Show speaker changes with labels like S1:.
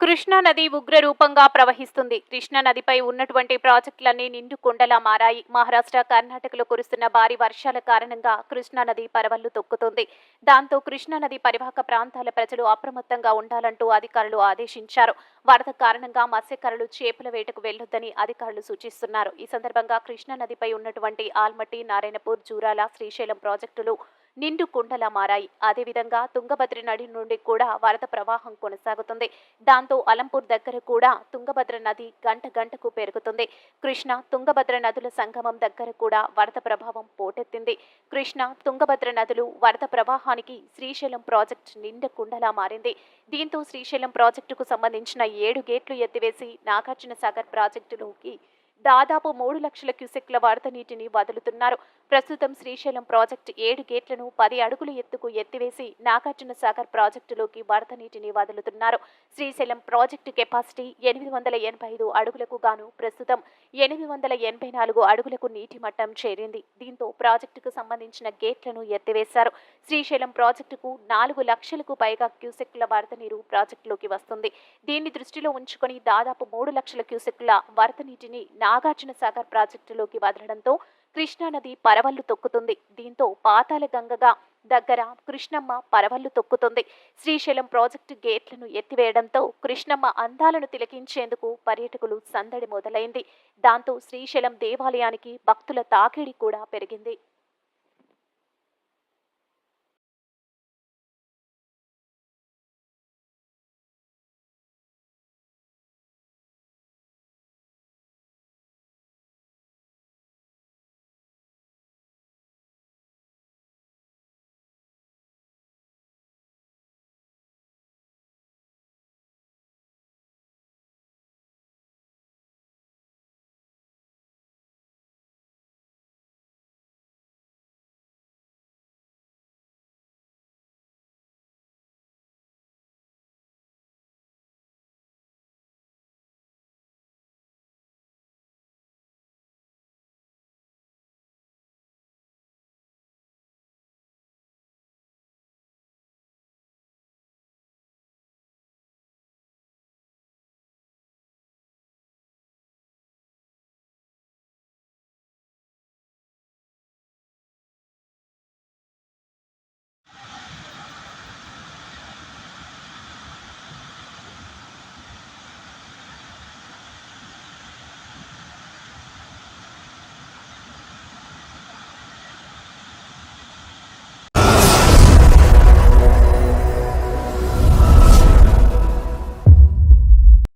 S1: కృష్ణా నది ఉగ్ర రూపంగా ప్రవహిస్తుంది. కృష్ణా నదిపై ఉన్నటువంటి ప్రాజెక్టులన్నీ నిండు కుండలా మారాయి. మహారాష్ట్ర, కర్ణాటకలో కురుస్తున్న భారీ వర్షాల కారణంగా కృష్ణా నది పరవళ్లు తొక్కుతుంది. దాంతో కృష్ణా నది పరివాహక ప్రాంతాల ప్రజలు అప్రమత్తంగా ఉండాలంటూ అధికారులు ఆదేశించారు. వరద కారణంగా మత్స్యకారులు చేపల వేటకు వెళ్లొద్దని అధికారులు సూచిస్తున్నారు. ఈ సందర్భంగా కృష్ణా నదిపై ఉన్నటువంటి ఆల్మట్టి, నారాయణపూర్, జూరాల, శ్రీశైలం ప్రాజెక్టులు నిండు కుండలా మారాయి. అదేవిధంగా తుంగభద్ర నది నుండి కూడా వరద ప్రవాహం కొనసాగుతుంది. దాంతో అలంపూర్ దగ్గర కూడా తుంగభద్ర నది గంట గంటకు పెరుగుతుంది. కృష్ణ, తుంగభద్ర నదుల సంగమం దగ్గర కూడా వరద ప్రభావం పోటెత్తింది. కృష్ణ, తుంగభద్ర నదులు వరద ప్రవాహానికి శ్రీశైలం ప్రాజెక్టు నిండు కుండలా మారింది. దీంతో శ్రీశైలం ప్రాజెక్టుకు సంబంధించిన 7 గేట్లు ఎత్తివేసి నాగార్జున సాగర్ ప్రాజెక్టులోకి దాదాపు 3 లక్షల క్యూసెక్ల వరద నీటిని వదులుతున్నారు. ప్రస్తుతం శ్రీశైలం ప్రాజెక్టు 7 గేట్లను 10 అడుగుల ఎత్తుకు ఎత్తివేసి నాగార్జున సాగర్ ప్రాజెక్టులోకి వరద నీటిని వదులుతున్నారు. శ్రీశైలం ప్రాజెక్టు కెపాసిటీ 885 అడుగులకు గాను ప్రస్తుతం 884 అడుగులకు నీటి మట్టం చేరింది. దీంతో ప్రాజెక్టుకు సంబంధించిన గేట్లను ఎత్తివేశారు. శ్రీశైలం ప్రాజెక్టుకు 4 లక్షలకు పైగా క్యూసెక్ల వరద నీరు ప్రాజెక్టులోకి వస్తుంది. దీన్ని దృష్టిలో ఉంచుకొని దాదాపు 3 లక్షల క్యూసెక్ల వరద నీటిని నాగార్జున సాగర్ ప్రాజెక్టులోకి వదలడంతో కృష్ణానది పరవళ్లు తొక్కుతుంది. దీంతో పాతాళ గంగగా దగ్గర కృష్ణమ్మ పరవళ్లు తొక్కుతుంది. శ్రీశైలం ప్రాజెక్టు గేట్లను ఎత్తివేయడంతో కృష్ణమ్మ అందాలను తిలకించేందుకు పర్యాటకులు సందడి మొదలైంది. దాంతో శ్రీశైలం దేవాలయానికి భక్తుల తాకిడి కూడా పెరిగింది.